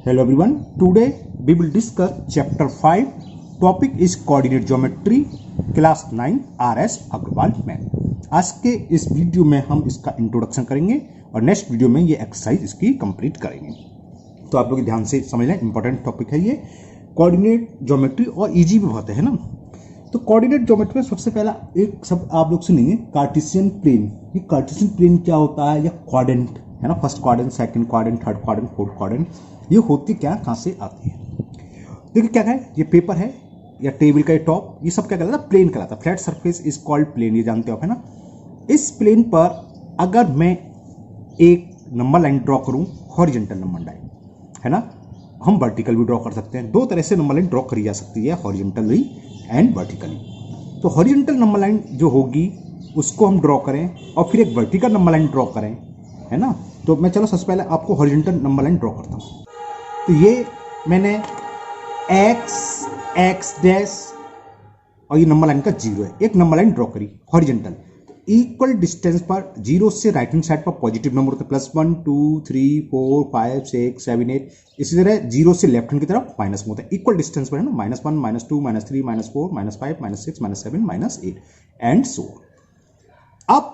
Hello everyone, today we will discuss chapter 5. Topic is coordinate geometry, class 9 RS Agarwal math. आज के इस video में हम इसका इंट्रोडक्शन करेंगे और नेक्स्ट वीडियो में ये एक्सरसाइज इसकी कंप्लीट करेंगे। तो आप लोग ध्यान से समझ लें, इंपॉर्टेंट टॉपिक है ये कोऑर्डिनेट ज्योमेट्री और इजी भी बहुत है ना। तो कोऑर्डिनेट ज्योमेट्री में सबसे पहला एक सब आप लोग सुनेंगे कार्टेशियन प्लेन। ये कार्टेशियन प्लेन क्या होता है या क्वाड्रेंट है ना, first quadrant, second quadrant, third quadrant, fourth quadrant, ये होती क्या कहाँ से आती है। देखिए क्या है, ये पेपर है या टेबल का टॉप, ये सब क्या कहलाता है, प्लेन कहलाता है। Flat surface is called plane, ये जानते हो आप है ना। इस प्लेन पर अगर मैं एक नंबर लाइन ड्रॉ करूं, हॉरिजॉन्टल नंबर लाइन है ना, हम वर्टिकल भी ड्रॉ कर सकते हैं। दो तरह से नंबर लाइन ड्रॉ करी जा सकती है, हॉरिजॉन्टली एंड वर्टिकली। तो हॉरिजॉन्टल नंबर लाइन जो होगी उसको हम ड्रॉ करें और फिर एक वर्टिकल नंबर लाइन ड्रॉ करें है ना। तो मैं चलो सबसे पहले आपको हॉरिजॉन्टल नंबर लाइन ड्रॉ करता हूँ। तो ये मैंने एक्स डैश और ये नंबर लाइन का जीरो है, एक नंबर लाइन ड्रॉ करी हॉरिजॉन्टल। इक्वल डिस्टेंस पर जीरो से राइट हैंड साइड पर पॉजिटिव नंबर होता है, +1 2 3 4 5 6 7 8। इसी तरह जीरो से लेफ्ट हैंड की तरफ माइनस में होता है, इक्वल डिस्टेंस पर है ना, -1 -2 -3 -4 -5 -6 -7 -8 एंड सो। अब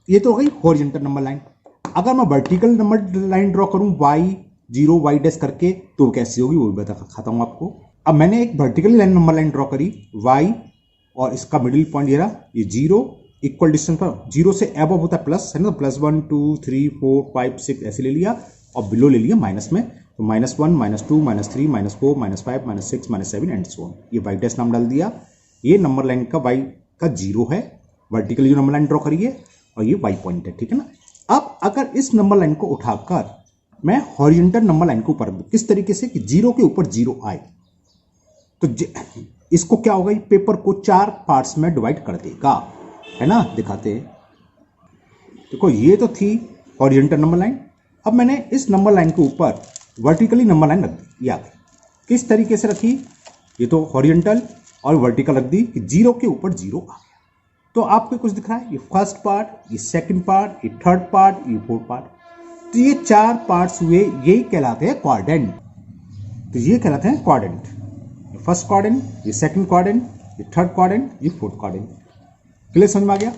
ये तो हो गई हॉरिजॉन्टल नंबर लाइन। अगर मैं वर्टिकल नंबर लाइन ड्रॉ करूं y0 y डैश करके तो कैसी होगी वो भी बताता हूं आपको। अब मैंने एक vertical line number line draw करी y और इसका मिडिल पॉइंट ये रहा, ये 0, इक्वल डिस्टेंस पर जीरो से एबव होता है प्लस है ना, +1 2 3 4 5 6 ऐसे ले लिया और बिलो ले लिया माइनस में, तो -1 -2 -3 -4 -5 -6 -7 एंड सो ऑन। ये y डैश नाम डाल दिया। ये नंबर लाइन का y का 0 है, वर्टिकली जो नंबर लाइन ड्रॉ करिए और ये y पॉइंट है, ठीक है ना। अब अगर इस नंबर लाइन को उठाकर मैं हॉरिजॉन्टल नंबर लाइन के ऊपर किस तरीके से कि 0 के ऊपर 0 आए, तो इसको क्या होगा, पेपर को 4 पार्ट्स में डिवाइड कर देगा है ना। दिखाते हैं, देखो ये तो थी हॉरिजॉन्टल नंबर लाइन। अब मैंने इस नंबर लाइन के ऊपर वर्टिकली नंबर लाइन रख दी। या किस तरीके से रखी, ये तो हॉरिजॉन्टल और वर्टिकल रख दी कि 0 के ऊपर 0 आ गया। तो आपको कुछ दिख रहा है, ये फर्स्ट पार्ट, ये सेकंड पार्ट, ये थर्ड पार्ट, ये फोर्थ पार्ट। तो ये 4 पार्ट्स हुए, यही कहलाते हैं क्वाड्रेंट। तो ये कहलाते हैं क्वाड्रेंट। ये फर्स्ट क्वाड्रेंट, ये सेकंड क्वाड्रेंट, ये थर्ड क्वाड्रेंट, ये फोर्थ क्वाड्रेंट। क्लियर समझ में आ गया।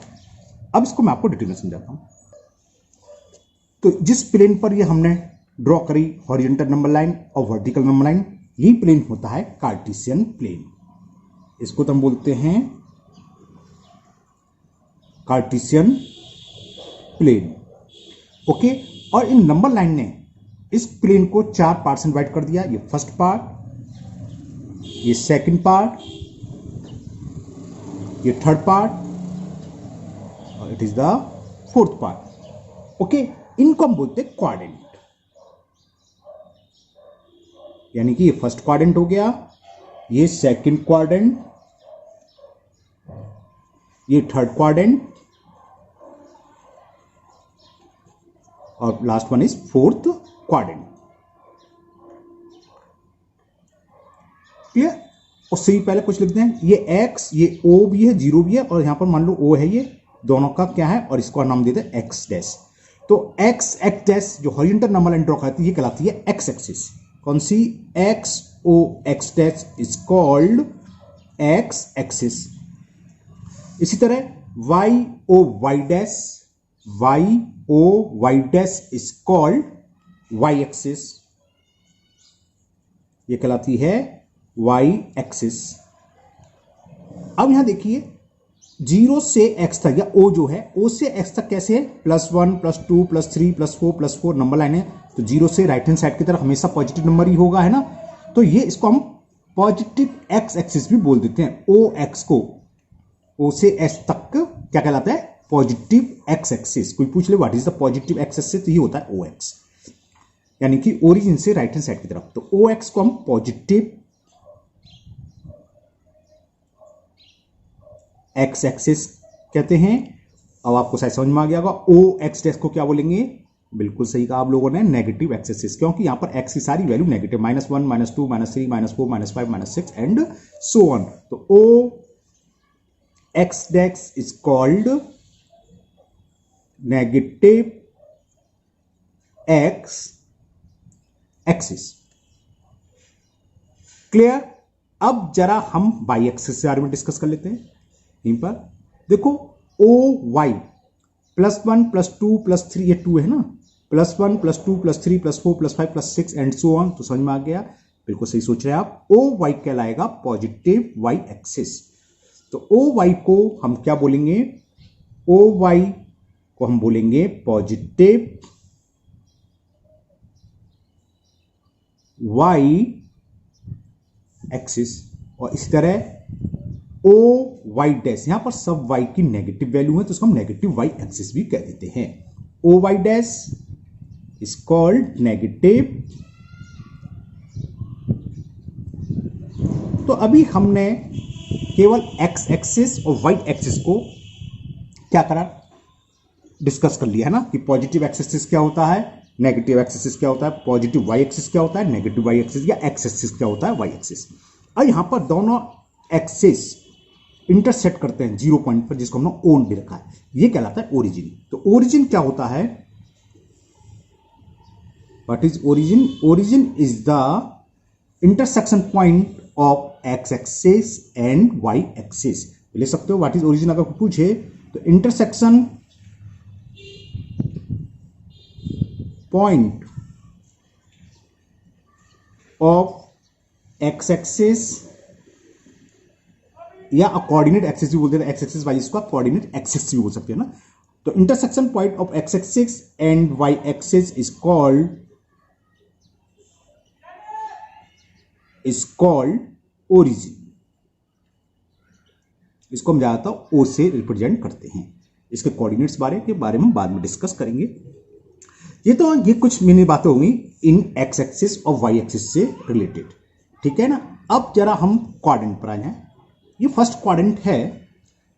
अब इसको मैं आपको डिटेल में समझाता हूं। तो जिस प्लेन पर ये हमने ड्रॉ करी हॉरिजॉन्टल नंबर लाइन और वर्टिकल नंबर लाइन, यही प्लेन होता है कार्टेशियन प्लेन। इसको तो हम बोलते हैं कार्टेशियन प्लेन। ओके, और इन नंबर लाइन ने इस प्लेन को 4 पार्ट्स में डिवाइड कर दिया। ये फर्स्ट पार्ट, ये सेकंड पार्ट, ये थर्ड पार्ट और it is the fourth part. Okay, इनको हम बोलते हैं क्वाड्रेंट। यानी कि ये फर्स्ट क्वाड्रेंट हो गया, ये सेकंड क्वाड्रेंट, ये थर्ड क्वाड्रेंट और last one is fourth quadrant. Clear. उससे भी पहले कुछ लिखते हैं, ये x, ये o भी है, 0 भी है और यहां पर मान लो o है, ये दोनों का क्या है और इसको नाम देते हैं x डैश। तो x डैश जो हॉरिजॉन्टल नंबर लाइन ड्रॉ करती है, ये कहलाती है x एक्सिस। कौन सी, x dash is called x axis. इसी तरह y dash is called y axis, ये कहलाती है y एक्सिस। अब यहां देखिए 0 से x तक या o जो है, o से x तक कैसे है, +1 +2 +3 +4 +4 नंबर लाइन है। तो 0 से राइट हैंड साइड की तरफ हमेशा पॉजिटिव नंबर ही होगा है ना। तो ये इसको हम पॉजिटिव x एक्सिस भी बोल देते हैं। ox को o से s तक क्या कहलाता है, पॉजिटिव x एक्सिस। कोई पूछ ले what is the positive x axis, तो ये होता है ox, यानी कि ओरिजिन से राइट हैंड साइड की तरफ। तो ox को हम पॉजिटिव x एक्सिस कहते हैं। अब आपको शायद समझ में आ गया होगा, ox डैश को क्या बोलेंगे, बिल्कुल सही कहा आप लोगों ने, नेगेटिव x एक्सिस, क्योंकि यहां पर x की सारी value negative, -1 -2 -3 -4 -5 -6 and so on. तो ox dash is called negative x axis. Clear. अब जरा हम वाई एक्सिस के बारे में डिस्कस कर लेते हैं। यहीं पर देखो ओ वाई +1 +2 +3, ये 2 है ना, +1 +2 +3 +4 +5 +6 एंड सो ऑन। तो समझ में आ गया, बिल्कुल सही सोच रहे हैं आप। ओ वाई कहलाएगा पॉजिटिव वाई एक्सिस। तो ओ वाई को हम क्या बोलेंगे, ओ वाई को हम बोलेंगे पॉजिटिव वाई एक्सिस। और इसी तरह ओ वाई डैश, यहां पर सब वाई की नेगेटिव वैल्यू है तो उसको हम नेगेटिव वाई एक्सिस भी कह देते हैं। O Y dash is called negative. तो अभी हमने केवल एक्स एक्सिस और वाई एक्सिस को क्या करा, डिस्कस कर लिया है ना, कि पॉजिटिव एक्सिस क्या होता है, नेगेटिव एक्सिस क्या होता है, पॉजिटिव वाई एक्सिस क्या होता है, नेगेटिव वाई एक्सिस, या एक्स एक्सिस क्या होता है, वाई एक्सिस। और यहां पर दोनों एक्सिस इंटरसेक्ट करते हैं 0 पॉइंट पर, जिसको हमने ओन भी रखा है, ये कहलाता है ओरिजिन। तो ओरिजिन क्या होता है, what is origin? Origin is the intersection point of X axis and Y axis. ले सकते हो व्हाट इज ओरिजिन अगर पूछे तो intersection point of X axis, या कोऑर्डिनेट एक्सिस भी बोलते हैं, एक्स एक्सिस वाई इसको कोऑर्डिनेट एक्सिस भी बोल सकते हैं ना। तो intersection point of X axis and Y axis is called origin. इसको हम ज्यादातर ओ से रिप्रेजेंट करते हैं। इसके कोऑर्डिनेट्स के बारे में बाद में डिस्कस करेंगे। ये कुछ मिनी बातें होंगी इन एक्स एक्सिस और वाई एक्सिस से रिलेटेड, ठीक है ना। अब जरा हम क्वाड्रेंट पर आ जाएं। ये फर्स्ट क्वाड्रेंट है,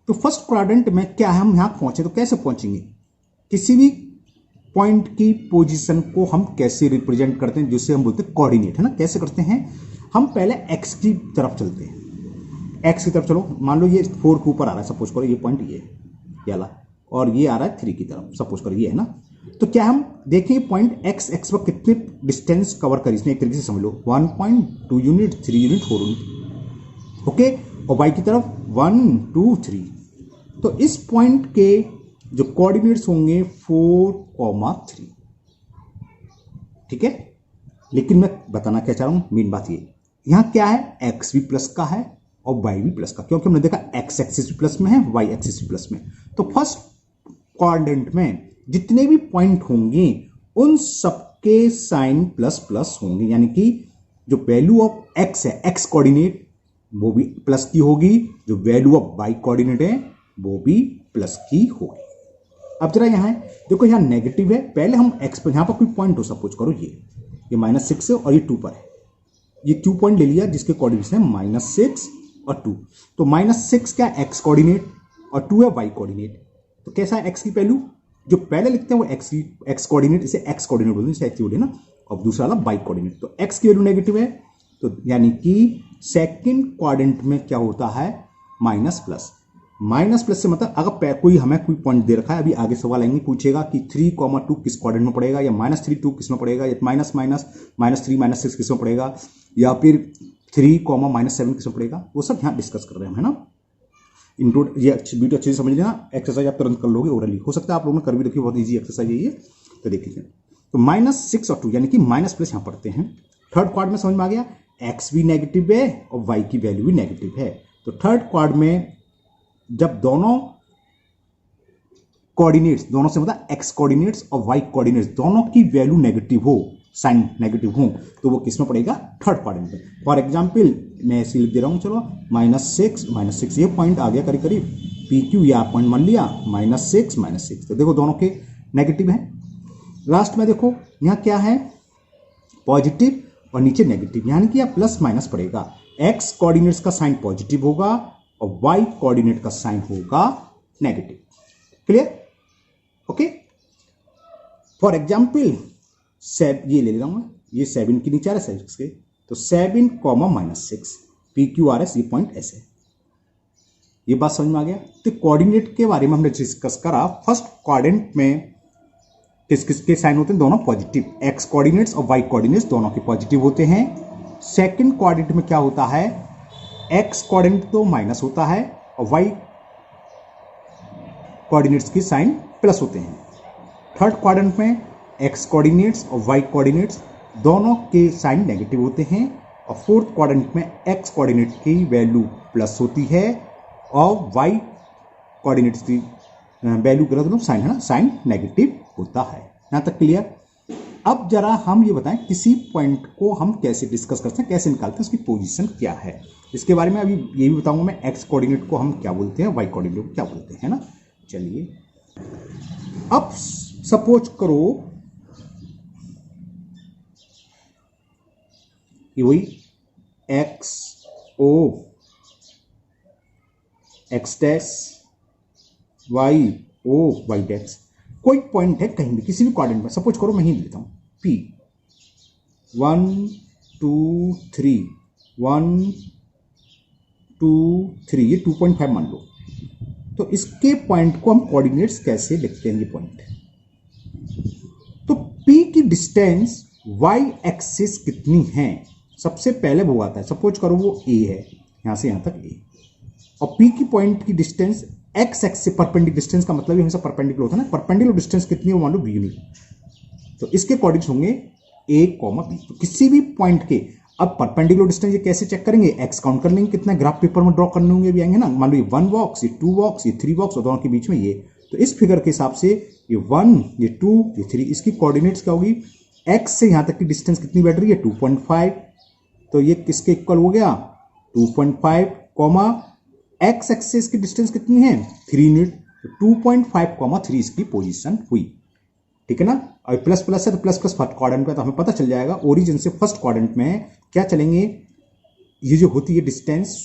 तो फर्स्ट क्वाड्रेंट में क्या है, हम यहां पहुंचे तो कैसे पहुंचेंगे, किसी भी पॉइंट की पोजीशन को हम कैसे रिप्रेजेंट करते हैं, जिसे हम बोलते हैं कोऑर्डिनेट, है ना। कैसे करते हैं, हम पहले एक्स की तरफ चलते हैं, एक्स की तरफ चलो, मान लो ये 4 के ऊपर आ रहा है, सपोज करो ये पॉइंट ये वाला, और ये आ रहा है 3 की तरफ, सपोज करो ये है ना। तो क्या हम देखें पॉइंट एक्स एक्स पर कितने डिस्टेंस कवर करी इसने, एक तरीके से समझ लो 1.2 यूनिट, 3 यूनिट, 4 यूनिट, ओके। और वाई की तरफ 1 2 3। तो इस पॉइंट के जो कोऑर्डिनेट्स होंगे 4, 3, ठीक है। लेकिन मैं बताना क्या चाह रहा हूं, मेन बात ये, यहां क्या है, एक्स भी प्लस का है और वाई भी प्लस का, क्योंकि हमने देखा एक्स एक्सिस भी प्लस में है, वाई एक्सिस भी प्लस में। तो फर्स्ट क्वाड्रेंट में जितने भी पॉइंट होंगे उन सबके साइन प्लस प्लस होंगे, यानी कि जो वैल्यू ऑफ एक्स है, एक्स कोऑर्डिनेट, वो भी प्लस की होगी, जो वैल्यू ऑफ वाई कोऑर्डिनेट है वो भी प्लस की होगी। अब जरा यहां देखो, यहां नेगेटिव है, पहले हम एक्स पर, यहां पर कोई पॉइंट हो, सपोज करो ये -6 है और ये 2 पर है, ये 2 पॉइंट ले लिया जिसके कोऑर्डिनेट्स हैं -6 और 2। तो -6 क्या एक्स कोऑर्डिनेट और 2 है वाई कोऑर्डिनेट। तो कैसा है एक्स की वैल्यू, जो पहले लिखते हैं वो एक्स कोऑर्डिनेट, इसे एक्स कोऑर्डिनेट बोलते हैं, इसे एक्स बोलते हैं ना, और दूसरा वाला वाई कोऑर्डिनेट। तो एक्स की वैल्यू नेगेटिव है, तो यानी कि सेकंड क्वाड्रेंट में क्या होता है, माइनस प्लस से मतलब अगर कोई हमें कोई पॉइंट दे रखा है, अभी आगे सवाल आएंगे, पूछेगा कि 3, 2 किस क्वाड्रेंट में पड़ेगा, या -3 2 किस में पड़ेगा, या -3 -6 किस में पड़ेगा, या फिर 3, -7 किस में पड़ेगा, वो सब यहाँ डिस्कस कर रहे हैं, है ना। इंक्लूड ये वीडियो अच्छे से समझ लेना, एक्सरसाइज आप तुरंत कर लोगे ओरली, हो सकता है आप लोगों ने कर भी रखी, बहुत ईजी एक्सरसाइज है ये, तो देख लीजिए। तो -6 और 2 यानी कि माइनस प्लस यहाँ पढ़ते हैं। थर्ड क्वाड में समझ में आ गया, एक्स भी नेगेटिव है और वाई की वैल्यू भी नेगेटिव है। तो थर्ड क्वाड में जब दोनों कोऑर्डिनेट्स, दोनों से मतलब एक्स कोऑर्डिनेट्स और वाई कोऑर्डिनेट्स दोनों की वैल्यू नेगेटिव हो, साइन नेगेटिव हो, तो वो किस में पड़ेगा, थर्ड क्वाड्रेंट में। फॉर एग्जांपल मैं ऐसे लिख दे रहा हूं, चलो -6 ये पॉइंट आ गया करीब करीब, पी क्यू या पॉइंट मान लिया -6 तो देखो दोनों के नेगेटिव है। लास्ट में देखो यहां क्या है, पॉजिटिव और नीचे नेगेटिव, यानी कि यह प्लस माइनस पड़ेगा। एक्स कोऑर्डिनेट्स का साइन पॉजिटिव होगा और वाई कोऑर्डिनेट का साइन होगा negative. Clear, okay. For example ये ले रहा हूं, ये 7 के नीचे आ रहा है 6 के, तो 7, -6 पी क्यू आर एस, ये पॉइंट ऐसे। ये बात समझ में आ गया। तो कोऑर्डिनेट के बारे में हमने डिस्कस करा। फर्स्ट क्वाड्रेंट में किस किस के साइन होते हैं, दोनों पॉजिटिव, एक्स कोऑर्डिनेट्स और वाई कोऑर्डिनेट्स दोनों के पॉजिटिव होते हैं। सेकंड कोऑर्डिनेट में क्या होता है, एक्स कोऑर्डिनेट तो माइनस होता है और वाई कोऑर्डिनेट्स की साइन प्लस होते हैं। थर्ड क्वाड्रेंट में एक्स कोऑर्डिनेट्स और वाई कोऑर्डिनेट्स दोनों के साइन नेगेटिव होते हैं और फोर्थ क्वाड्रेंट में एक्स कोऑर्डिनेट की वैल्यू प्लस होती है और वाई कोऑर्डिनेट्स की वैल्यू गलत मतलब साइन है ना, साइन नेगेटिव होता है। यहां तक क्लियर। अब जरा हम ये बताएं किसी पॉइंट को हम कैसे डिस्कस करते हैं, कैसे निकालते हैं, उसकी पोजीशन क्या है, इसके बारे में अभी ये भी बताऊंगा मैं। एक्स कोऑर्डिनेट को हम क्या बोलते हैं, वाई कोऑर्डिनेट को क्या बोलते हैं ना। चलिए अब सपोज करो कि वही x o x dash y o Y dash कोई पॉइंट है कहीं भी किसी भी कोऑर्डिनेट में। सपोज करो मैं ही लेता हूं P 1 2 3 1 2 3 ये 2.5 मान लो। तो इसके पॉइंट को हम कोऑर्डिनेट्स कैसे लिखते हैं, ये पॉइंट। तो P की डिस्टेंस y एक्सिस कितनी है, सबसे पहले वो आता है। सपोज करो वो A है, यहां से यहां तक A, और P की पॉइंट की डिस्टेंस x एक्सिस से परपेंडिकुलर, डिस्टेंस का मतलब हमेशा परपेंडिकुलर होता है ना, परपेंडिकुलर डिस्टेंस कितनी है मान लो B यूनिट। तो इसके कोऑर्डिनेट्स होंगे A, B। तो किसी भी पॉइंट के अब परपेंडिकुलर डिस्टेंस ये कैसे चेक करेंगे, एक्स काउंट कर लेंगे कितना ग्राफ पेपर में ड्रॉ करने होंगे भी आएंगे ना। मान लो ये 1 बॉक्स, ये 2 बॉक्स, ये 3 बॉक्स और दोनों के बीच में ये। तो इस फिगर के हिसाब से ये 1 ये 2 ये 3, इसकी कोऑर्डिनेट्स क्या होगी, एक्स से यहां तक की डिस्टेंस कितनी बैठ रही है 2.5। तो ये किसके इक्वल हो गया 2.5 कॉमा एक्स एक्सिस की डिस्टेंस कितनी है 3 यूनिट। तो 2.5 कॉमा 3 इसकी पोजीशन हुई, ठीक है ना। और प्लस प्लस है तो प्लस प्लस फर्स्ट क्वाड्रेंट में, तो हमें पता चल जाएगा ओरिजिन से फर्स्ट क्वाड्रेंट में क्या चलेंगे। ये जो होती है डिस्टेंस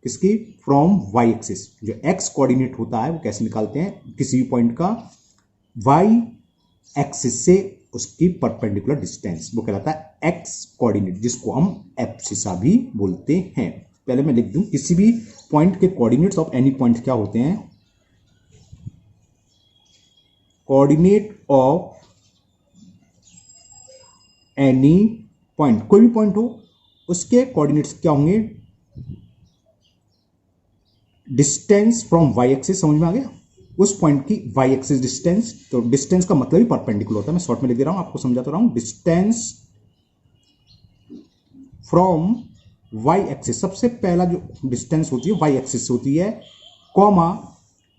किसकी, फ्रॉम वाई एक्सिस, जो एक्स कोऑर्डिनेट होता है वो कैसे निकालते हैं किसी भी पॉइंट का, वाई एक्सिस से उसकी परपेंडिकुलर डिस्टेंस, वो कहलाता है एक्स कोऑर्डिनेट, जिसको हम एब्सिसा भी बोलते हैं। पहले मैं लिख दूं किसी भी पॉइंट के कोऑर्डिनेट्स ऑफ एनी पॉइंट क्या होते हैं, कोऑर्डिनेट ऑफ एनी पॉइंट, कोई भी पॉइंट हो उसके कोऑर्डिनेट्स क्या होंगे, डिस्टेंस फ्रॉम वाई एक्सिस, समझ में आ गया, उस पॉइंट की वाई एक्सिस डिस्टेंस। तो डिस्टेंस का मतलब ही परपेंडिकुलर होता है, मैं शॉर्ट में लिख दे रहा हूं, आपको समझाता रहा हूं। डिस्टेंस फ्रॉम वाई एक्सिस, सबसे पहला जो डिस्टेंस होती है वाई एक्सिस से होती है, कॉमा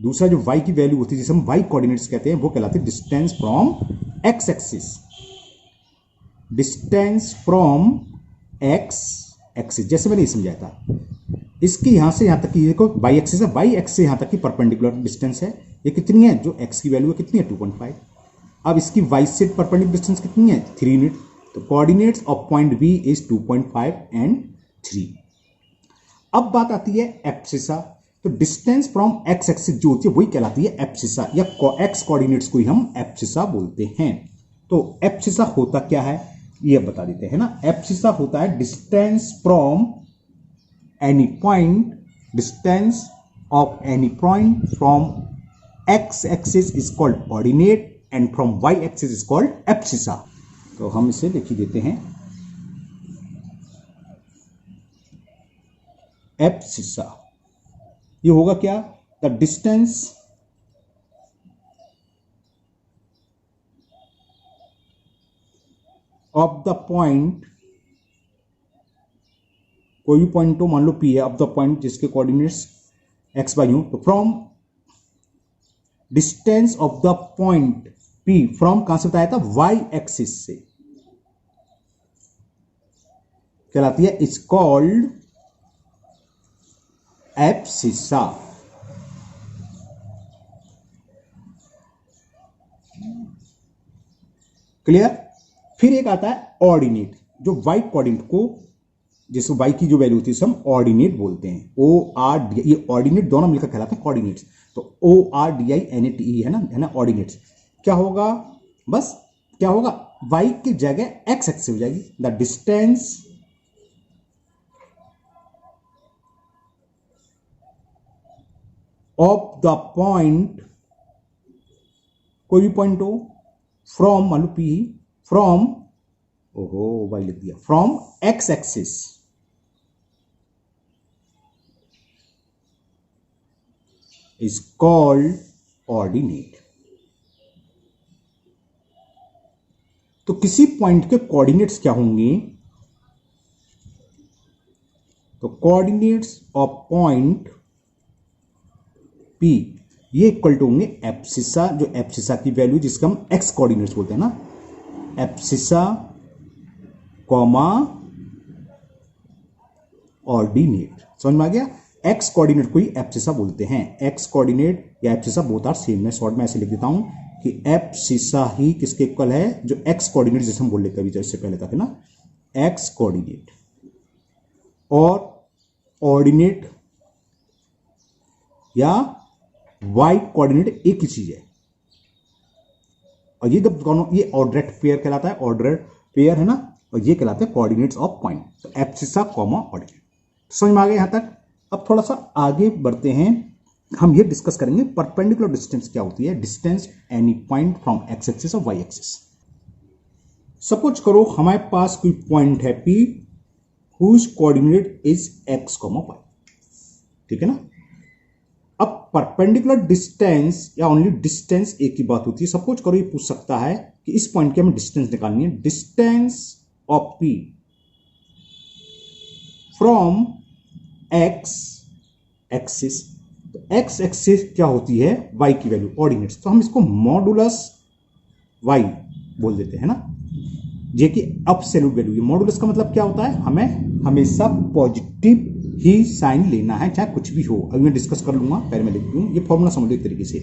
दूसरा जो वाई की वैल्यू होती है जिसे हम वाई कोऑर्डिनेट्स कहते हैं वो कहलाती है distance from x axis. Distance from x axis जैसे मैंने समझाया था, इसकी यहां से यहां तक की देखो वाई एक्सिस है, वाई एक्स से यहां तक की परपेंडिकुलर डिस्टेंस है, ये कितनी है, जो एक्स की वैल्यू है कितनी है 2.5। अब इसकी वाई से परपेंडिकुलर डिस्टेंस कितनी है 3 यूनिट। तो coordinates of point B is 2.5 and 3। अब बात आती है एब्सिसा। तो डिस्टेंस फ्रॉम एक्स एक्सिस जो होती है वही कहलाती है एब्सिसा, या एक्स कोऑर्डिनेट्स को ही हम एब्सिसा बोलते हैं। तो एब्सिसा होता क्या है ये बता देते हैं ना। एब्सिसा होता है distance from any point, distance of any point from x axis is called ordinate and from Y axis is called abscissa. तो हम इसे लिख ही देते हैं एब्सिसा। ये होगा क्या, the distance of the point, कोई भी पॉइंट हो मान लो P है, ऑफ द पॉइंट जिसके कोऑर्डिनेट्स एक्स वाई हो, तो from distance of the point P from कहां से बताया था, वाई एक्सिस से, कहलाती है इज कॉल्ड एब्सिसा। क्लियर। फिर एक आता है ऑर्डिनेट, जो वाई कोऑर्डिनेट को, जिसको वाई की जो वैल्यू होती है उसे हम ऑर्डिनेट बोलते हैं, ओ आर डी, ये ऑर्डिनेट दोनों मिलकर कहलाते हैं कोऑर्डिनेट्स। तो ORDINATE है ना ऑर्डिनेट्स। क्या होगा, बस क्या होगा, वाई की जगह एक्स एक्सिस हो जाएगी। The distance of the point, कोई भी पॉइंट हो, फ्रॉम मान लो P, फ्रॉम ओहो वाई लिख दिया, from x axis is called ordinate. तो किसी पॉइंट के कोऑर्डिनेट्स क्या होंगे, तो कोऑर्डिनेट्स ऑफ पॉइंट पी ये इक्वल टू होंगे एब्सिसा, जो एब्सिसा की वैल्यू जिसका हम एक्स कोऑर्डिनेट्स बोलते हैं ना, एब्सिसा कॉमा ऑर्डिनेट। समझ में आ गया? एक्स कोऑर्डिनेट को ही एब्सिसा बोलते हैं, एक्स कोऑर्डिनेट या एब्सिसा बोथ आर सेम। मैं शॉर्ट में ऐसे लिख देता हूं कि एब्सिसा ही किसके इक्वल है, जो एक्स कोऑर्डिनेट जैसे हम बोल लेते हैं इससे पहले तक है ना, एक्स कोऑर्डिनेट और ऑर्डिनेट या वाई कोऑर्डिनेट एक ही चीज है। और ये जब दोनों, ये ऑर्डरेट पेयर कहलाता है, ऑर्डरेट पेयर है ना, और ये कहलाते हैं कोऑर्डिनेट्स ऑफ पॉइंट। तो एब्सिसा कॉमा ऑर्डिनेट, समझ में आ गया यहां तक। अब थोड़ा सा आगे बढ़ते हैं, हम ये डिस्कस करेंगे परपेंडिकुलर डिस्टेंस क्या होती है, distance any point from x axis और वाई एक्सिस। सपोज करो हमारे पास कोई पॉइंट है P whose coordinate is x, y, ठीक है ना। अब परपेंडिकुलर डिस्टेंस या ओनली डिस्टेंस एक ही बात होती है। सपोज करो ये पूछ सकता है कि इस पॉइंट की हमें डिस्टेंस निकालनी है, distance of P from x axis. तो एक्स एक्सिस क्या होती है, y की वैल्यू, ऑर्डिनेट्स, तो हम इसको मॉडुलस y बोल देते हैं ना, जे की एब्सोल्यूट वैल्यू। ये मॉडुलस का मतलब क्या होता है, हमें हमेशा पॉजिटिव ही साइन लेना है चाहे कुछ भी हो। अभी मैं डिस्कस कर लूंगा, पहले मैं लिख दूं, ये फॉर्मूला समझ लो एक तरीके से।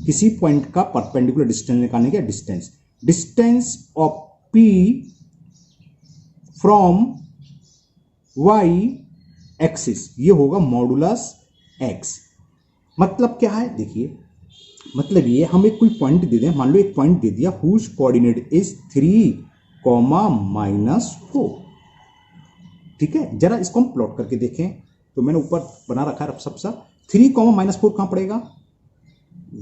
किसी पॉइंट का परपेंडिकुलर डिस्टेंस निकालने का, distance, distance of P from Y axis, ये होगा मॉडुलस x। मतलब क्या है, देखिए मतलब ये हम एक कोई पॉइंट दे दें, मान लो एक पॉइंट दे दिया हुज कोऑर्डिनेट इज 3,-4, ठीक है। जरा इसको हम प्लॉट करके देखें, तो मैंने ऊपर बना रखा है सबसा, 3,-4 कहां पड़ेगा,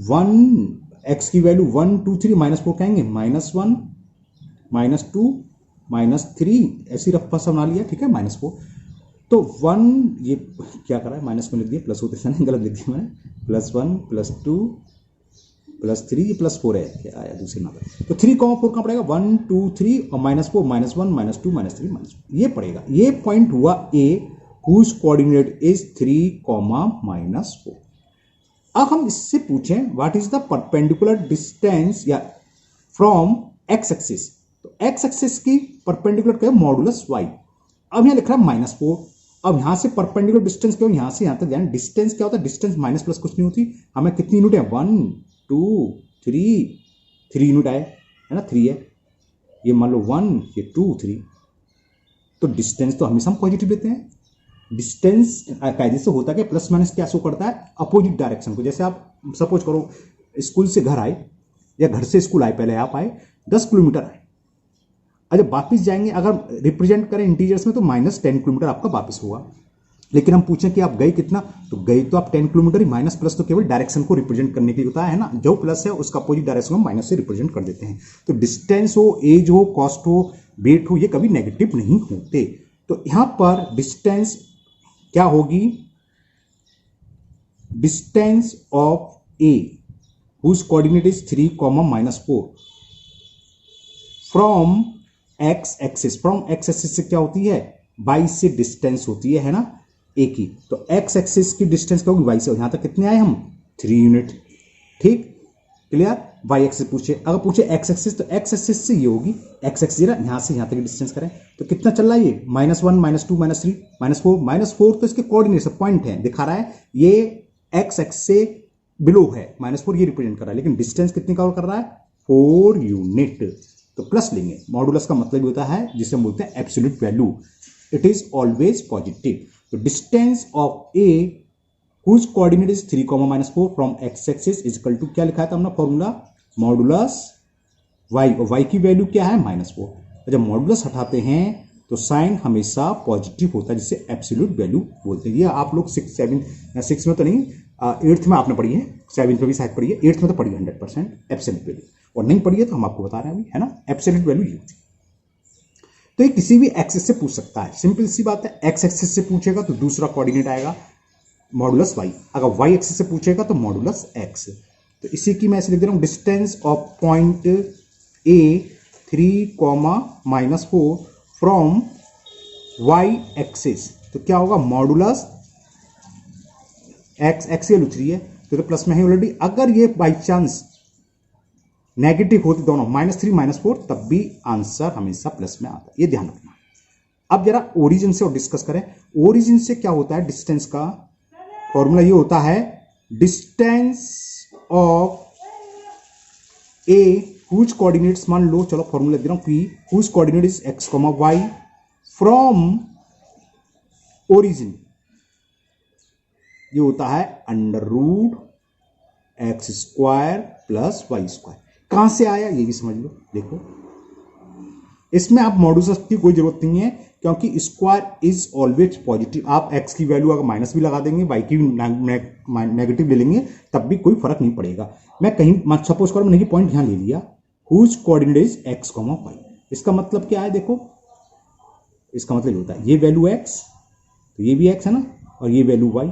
1 x की वैल्यू 1 2 3, -4 कहेंगे, -1 -2 -3, ऐसी रफ्फा सा बना लिया, ठीक है, -4। तो 1 ये क्या कर रहा है, माइनस में लिख दिया, प्लस होते समय गलत लिख दिया मैंने, +1 +2 +3, ये +4 है, क्या आया दूसरे नंबर। तो 3,4 कहां पड़ेगा, 1 2 3 और -4 -1 -2 -3 -4 ये पड़ेगा। ये पॉइंट हुआ A हुज कोऑर्डिनेट इज 3,-4। अब हम इससे पूछें what is the perpendicular distance या फ्रॉम एक्स एक्सिस, तो एक्स एक्सिस की परपेंडिकुलर क्या है, मॉडुलस y। अब यहां लिख रहा है -4। अब यहां से परपेंडिकुलर डिस्टेंस क्या हो, यहां से यहां तक जाए, डिस्टेंस क्या होता है, डिस्टेंस माइनस प्लस कुछ नहीं होती, हमें कितनी यूनिट है, 1 2 3 यूनिट आए है ना, 3 है, ये मान लो 1 ये 2 3, तो डिस्टेंस तो हमेशा हम पॉजिटिव लेते हैं। डिस्टेंस कायदे से होता है प्लस माइनस क्या शो करता है, अपोजिट डायरेक्शन को। जैसे आप सपोज करो स्कूल से घर आए या घर से स्कूल आए, पहले आप आए 10 किलोमीटर आए, जब वापस जाएंगे अगर रिप्रेजेंट करें इंटीजर्स में तो -10 किलोमीटर आपका वापस होगा। लेकिन हम पूछें कि आप गए कितना, तो गए तो आप 10 किलोमीटर ही, माइनस प्लस तो केवल डायरेक्शन को रिप्रेजेंट करने के लिए होता है ना, जो प्लस है उसका अपोजिट डायरेक्शन हम माइनस से रिप्रेजेंट कर देते हैं। तो डिस्टेंस हो, एज हो, कॉस्ट हो, वेट हो, ये कभी नेगेटिव नहीं होते। तो यहां पर डिस्टेंस क्या होगी, distance of A whose coordinate is 3,-4 from x axis. From x axis से क्या होती है, वाई से डिस्टेंस होती है ना, एक ही। तो एक्स एक्सिस की डिस्टेंस क्या होगी, वाई से। यहां तक कितने आए हम, 3 यूनिट, ठीक, क्लियर। वाई एक्सिस पूछे, अगर पूछे एक्स एक्सिस तो एक्स एक्सिस से ये होगी, एक्स एक्सिस यहां से यहां तक डिस्टेंस करें तो कितना चल रहा है ये, -1 -2 -3 -4 -4, तो इसके कोऑर्डिनेट्स पॉइंट है, दिखा रहा है ये एक्स एक्स से बिलो है, -4 ये रिप्रेजेंट कर रहा है, लेकिन डिस्टेंस कितनी कवर कर रहा है, 4 यूनिट। तो प्लस लेंगे, मॉडुलस का मतलब होता है जिसे हम बोलते हैं absolute value, it is always positive. तो distance of A whose coordinate is 3,-4 from x axis is equal to, क्या लिखा था हमने फॉर्मूला, मॉडुलस वाई, और वाई की वैल्यू क्या है, -4। जब मॉडुलस हटाते हैं तो साइन हमेशा पॉजिटिव होता है, जिसे एब्सोल्यूट वैल्यू बोलते हैं। ये आप लोग 6 में तो नहीं, 8th में आपने पढ़ी है, 7th में भी शायद पढ़ी है, 8th में तो पढ़ी है 100% एब्सोल्यूट वैल्यू, और नहीं पढ़ी है तो हम आपको बता रहे हैं अभी, है ना, एब्सोल्यूट वैल्यू ये होती है। तो ये किसी भी एक्सिस से पूछ सकता है, सिंपल सी बात है। एक्स एक्सिस से पूछेगा तो दूसरा कोऑर्डिनेट आएगा मॉडुलस वाई, अगर वाई एक्सिस से पूछेगा तो मॉडुलस एक्स। तो इसी की मैं ऐसे लिख दे रहा हूं, distance of point A 3,-4 from Y axis, तो क्या होगा मॉडुलस एक्स, एक्स वैल्यू 3 है तो प्लस में है ऑलरेडी। अगर ये बाई चांस नेगेटिव होते दोनों -3 -4 तब भी आंसर हमेशा प्लस में आता है, ये ध्यान रखना। अब जरा ओरिजिन से और डिस्कस करें। ओरिजिन से क्या होता है, डिस्टेंस का फॉर्मूला ये होता है, distance of A whose coordinates, मान लो चलो फॉर्मूला दे रहा हूं, P whose coordinate is x, y from origin, ये होता है √x² प्लस y²। कहां से आया ये भी समझ लो। देखो इसमें आप मॉडुलस की कोई जरूरत नहीं है, क्योंकि स्क्वायर इज ऑलवेज पॉजिटिव। आप x की वैल्यू अगर माइनस भी लगा देंगे, y की नेगेटिव ले लेंगे, तब भी कोई फर्क नहीं पड़ेगा। मैं कहीं सपोज करो मैंने ये पॉइंट यहां ले लिया, whose coordinate is x, y, इसका मतलब क्या है, देखो इसका मतलब होता है ये वैल्यू x, तो ये भी x है ना, और ये वैल्यू y।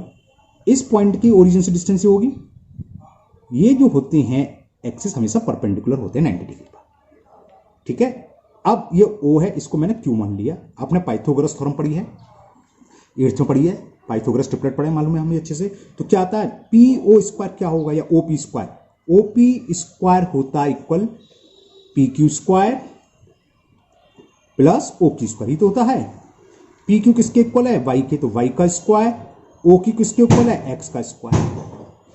इस पॉइंट की ओरिजिन से डिस्टेंस होगी, ये जो होते हैं एक्सिस हमेशा परपेंडिकुलर होते हैं 90 डिग्री पर, ठीक है। अब ये O है, इसको मैंने Q मान लिया। आपने पाइथागोरस थ्योरम पढ़ी है, 8th में पढ़ी है, पाइथागोरस ट्रिपलेट पढ़े, मालूम है हमें अच्छे से। तो क्या आता है, PO² क्या होगा, या OP², OP² होता है इक्वल PQ² प्लस OQ², ही तो होता है। PQ किसके इक्वल है, y के, तो y का स्क्वायर। OQ किसके इक्वल है, x का स्क्वायर।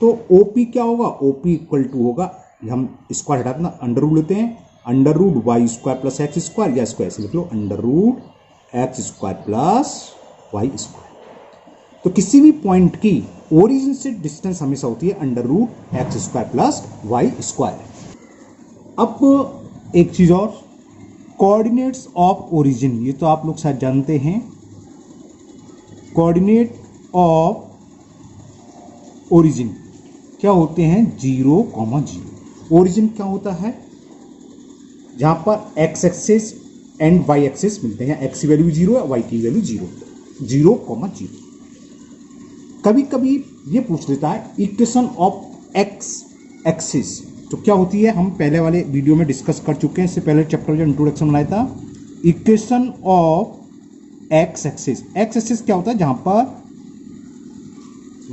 तो OP क्या होगा, OP इक्वल टू होगा, हम स्क्वायर हटा देना, अंडर रूट लेते हैं, √y² प्लस x², या इसको ऐसे लिख लो √x² प्लस y²। तो किसी भी पॉइंट की ओरिजिन से डिस्टेंस हमेशा होती है √x² प्लस y²। अब एक चीज और, कोऑर्डिनेट्स ऑफ ओरिजिन, ये तो आप लोग शायद जानते हैं। कोऑर्डिनेट ऑफ ओरिजिन क्या होते हैं, 0, 0। ओरिजिन क्या होता है, जहां पर x axis and y axis मिलते हैं, x की वैल्यू 0 है, y की वैल्यू 0, 0, 0। कभी कभी ये पूछ लेता है इक्वेशन ऑफ x एक्सिस, तो क्या होती है, हम पहले वाले वीडियो में डिस्कस कर चुके हैं, इससे पहले चैप्टर जो इंट्रोडक्शन बनाया था। Equation of x axis, x axis क्या होता है, जहां पर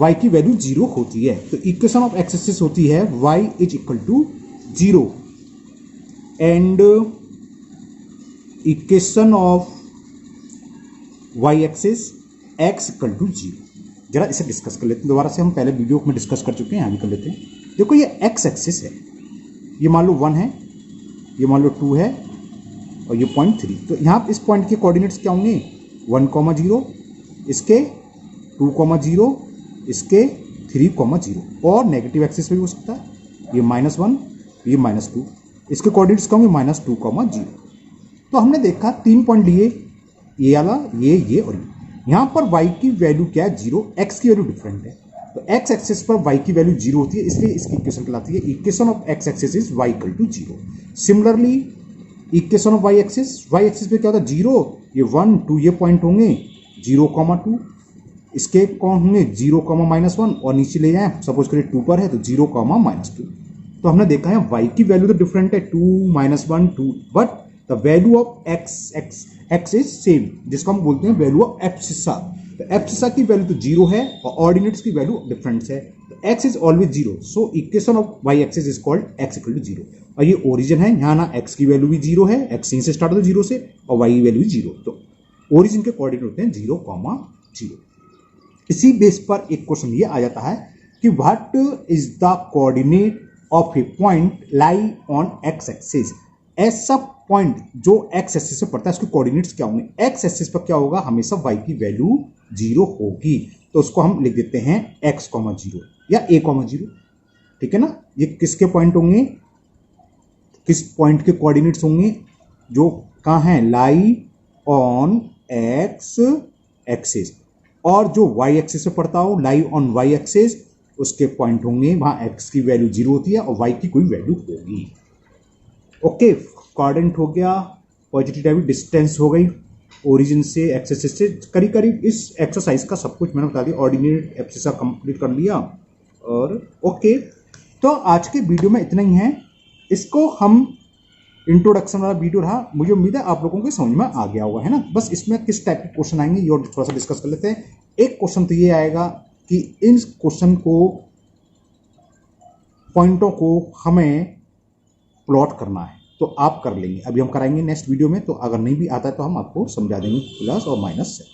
y की वैल्यू 0 होती है। तो इक्वेशन ऑफ x एक्सिस होती है y is equal to 0 and equation of y axis x equal to 0। जरा इसे डिस्कस कर लेते हैं दोबारा से, हम पहले वीडियो में डिस्कस कर चुके हैं, यहां भी कर लेते हैं। देखो ये x एक्सिस है, ये मान लो 1 है, ये मान लो 2 है, और ये पॉइंट 3। तो यहां इस पॉइंट के कोऑर्डिनेट्स क्या होंगे, 1, 0, इसके 2, 0, इसके 3, 0, और नेगेटिव एक्सिस पे भी हो सकता है, ये -1, ये -2, इसके कोऑर्डिनेट्स क्या होंगे, -2, 0। तो हमने देखा 3 पॉइंट लिए, ये वाला, ये और ये। यहां पर y की वैल्यू क्या है, 0, x की वैल्यू डिफरेंट है, तो x एक्सिस पर y की वैल्यू 0 होती है, इसलिए इसकी इक्वेशन कहलाती है equation of x axis is y equal to 0। Similarly equation of y axis पे क्या होता है, 0, ये 1, 2, ये पॉइंट होंगे 0, 2, इसके कौन होंगे 0, -1, और नीचे ले जाएं, सपोज करिए 2 पर है तो 0, -2। तो हमने देखा है y की वैल्यू तो डिफरेंट है, 2, -1, 2, but the value of x is same, जिसको हम बोलते हैं वैल्यू ऑफ एब्सिसा। तो एब्सिसा की वैल्यू तो 0 है और ऑर्डिनेट्स की वैल्यू डिफरेंट है, तो x is always 0, so equation of y axis is called x equal to 0। और ये ओरिजिन है, यहाँ ना x की वैल्यू भी 0 है, x यहीं से स्टार्ट होता है 0 से, और y की वैल्यू भी 0, तो ओरिजिन के कोऑर्डिनेट होते हैं 0, 0। इसी बेस पर एक क्वेश्चन ये आ जाता है कि what is the coordinate of A point lie on x axis. ऐसा पॉइंट जो x एक्सिस से पड़ता है, उसके कोऑर्डिनेट्स क्या होंगे, x एक्सिस पर क्या होगा, हमेशा y की वैल्यू 0 होगी, तो उसको हम लिख देते हैं x, 0 या a, 0, ठीक है ना। ये किसके पॉइंट होंगे, किस पॉइंट के कोऑर्डिनेट्स होंगे, जो कहां है, लाई ऑन x एक्सिस, और जो y एक्सिस पे पड़ता हो, लाई ऑन y एक्सिस, उसके पॉइंट होंगे वहां x की वैल्यू 0 होती है और y की कोई वैल्यू होगी। ओके, कोऑर्डिनेट हो गया, पॉजिटिव डिस्टेंस हो गई ओरिजिन से एक्सेस से करीब करीब। इस एक्सरसाइज का सब कुछ मैंने बता दिया, ऑर्डिनेट एब्सिसा कंप्लीट कर लिया। और ओके, तो आज के वीडियो में इतना ही है। इसको हम इंट्रोडक्शन वाला वीडियो रहा, मुझे उम्मीद है आप लोगों को समझ में आ गया होगा, है ना। बस इसमें किस टाइप के क्वेश्चन आएंगे ये और थोड़ा सा डिस्कस कर लेते हैं। एक क्वेश्चन तो ये आएगा कि इन क्वेश्चन को पॉइंटों को हमें प्लॉट करना है, तो आप कर लेंगे, अभी हम कराएंगे नेक्स्ट वीडियो में। तो अगर नहीं भी आता है तो हम आपको समझा देंगे प्लस और माइनस से।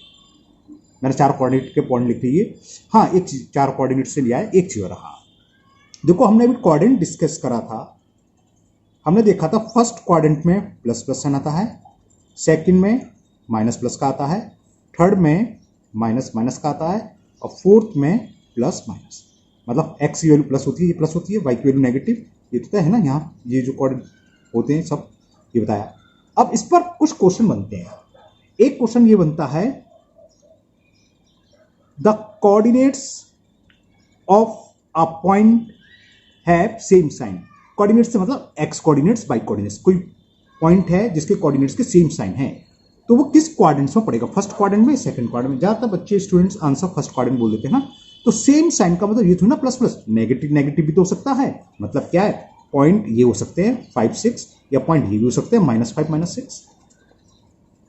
मैंने 4 कोऑर्डिनेट के पॉइंट लिख लिए। हाँ, एक चीज 4 कोऑर्डिनेट से लिया है, एक चीज रहा। देखो हमने अभी कोऑर्डिनेट डिस्कस करा था, हमने देखा था फर्स्ट क्वाड्रेंट में प्लस प्लस साइन आता है, सेकंड में माइनस प्लस का आता है, थर्ड में माइनस माइनस का आता है, और फोर्थ में प्लस माइनस। मतलब एक्स की वैल्यू प्लस होती है, ये प्लस होती है, वाई की वैल्यू नेगेटिव, ये तो है ना। यहाँ ये जो कोऑर्डिनेट होते हैं सब ये बताया। अब इस पर कुछ क्वेश्चन बनते हैं। एक क्वेश्चन ये बनता है, the coordinates of a point have same sign. Coordinates से मतलब एक्स कोऑर्डिनेट्स, वाई कोऑर्डिनेट्स। कोई पॉइंट है जिसके कोऑर्डिनेट्स के सेम साइन है, तो वो किस क्वाड्रेंट्स में पड़ेगा, फर्स्ट क्वाड्रेंट में, सेकंड क्वाड्रेंट में। ज्यादातर बच्चे स्टूडेंट्स आंसर फर्स्ट क्वाड्रेंट बोल देते हैं ना। तो सेम साइन का मतलब ये थोड़ा ना प्लस प्लस, नेगेटिव नेगेटिव भी तो हो सकता है। मतलब क्या है, पॉइंट ये हो सकते हैं 5 6, या पॉइंट ये भी हो सकते हैं -5 -6।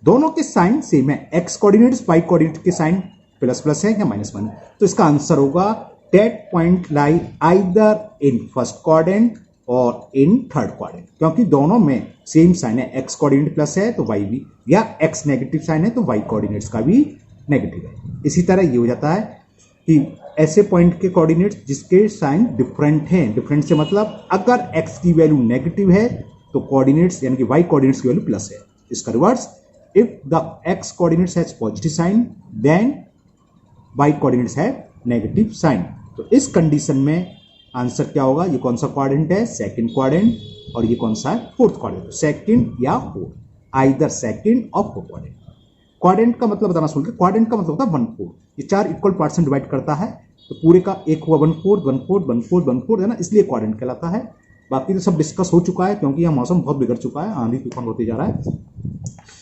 दोनों के साइन सेम है, एक्स कोऑर्डिनेट्स वाई कोऑर्डिनेट के साइन प्लस प्लस है या माइनस माइनस। तो इसका आंसर होगा that point lie either in first quadrant और इन थर्ड क्वाड्रेंट, क्योंकि दोनों में सेम साइन है। एक्स कोऑर्डिनेट प्लस है तो वाई भी, या एक्स नेगेटिव साइन है तो वाई कोऑर्डिनेट्स का भी नेगेटिव है। इसी तरह ये हो जाता है कि ऐसे पॉइंट के कोऑर्डिनेट्स जिसके साइन डिफरेंट हैं। डिफरेंट से मतलब अगर एक्स की वैल्यू नेगेटिव है तो कोऑर्डिनेट्स यानी कि वाई कोऑर्डिनेट्स की वैल्यू प्लस है। इसका reverse, if the X coordinates has positive sign then Y coordinates have negative sign. तो इस कंडीशन में आंसर क्या होगा, ये कौन सा क्वाड्रेंट है, सेकंड क्वाड्रेंट, और ये कौन सा है, फोर्थ क्वाड्रेंट। सेकंड या फोर्थ, आइदर सेकंड और फोर्थ क्वाड्रेंट। क्वाड्रेंट का मतलब बताना सुन के, क्वाड्रेंट का मतलब होता है 1/4। ये 4 इक्वल पार्ट्स में डिवाइड करता है, तो पूरे का एक हुआ 1/4 1/4 1/4 1/4, है ना, इसलिए क्वाड्रेंट कहलाता है। बाकी तो सब डिस्कस हो चुका है, क्योंकि यह मौसम बहुत बिगड़ चुका है, आंधी तूफान होते जा रहा है।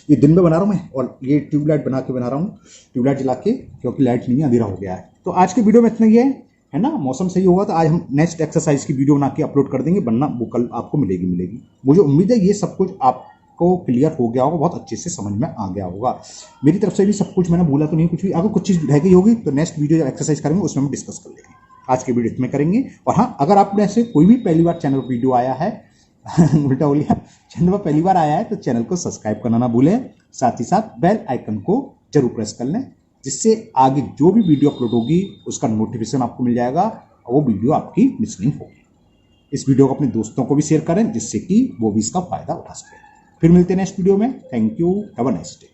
ये दिन में बना रहा हूँ मैं, और ये ट्यूबलाइट बना रहा हूँ, ट्यूबलाइट जला के, क्योंकि लाइट नहीं है, अंधेरा हो गया है। तो आज की वीडियो में इतना ही है ना। मौसम सही होगा तो आज हम नेक्स्ट एक्सरसाइज की वीडियो बना के अपलोड कर देंगे, वरना वो कल आपको मिलेगी। मुझे उम्मीद है ये सब कुछ आपको क्लियर हो गया होगा, बहुत अच्छे से समझ में आ गया होगा। मेरी तरफ से भी सब कुछ मैंने बोला तो नहीं कुछ भी। अगर कुछ चीज़ रह गई होगी तो नेक्स्ट वीडियो एक्सरसाइज करेंगे उसमें हम डिस्कस कर लेंगे। आज की वीडियो इतने करेंगे। और हाँ, अगर आपने ऐसे कोई भी पहली बार चैनल पर वीडियो आया है उल्टा हो लिया, चैनल पर पहली बार आया है तो चैनल को सब्सक्राइब करना ना भूलें, साथ ही साथ बेल आइकन को जरूर प्रेस कर लें, जिससे आगे जो भी वीडियो अपलोड होगी उसका नोटिफिकेशन आपको मिल जाएगा और वो वीडियो आपकी मिस नहीं होगी। इस वीडियो को अपने दोस्तों को भी शेयर करें, जिससे कि वो भी इसका फायदा उठा सके। फिर मिलते हैं नेक्स्ट वीडियो में। Thank you, have a nice day.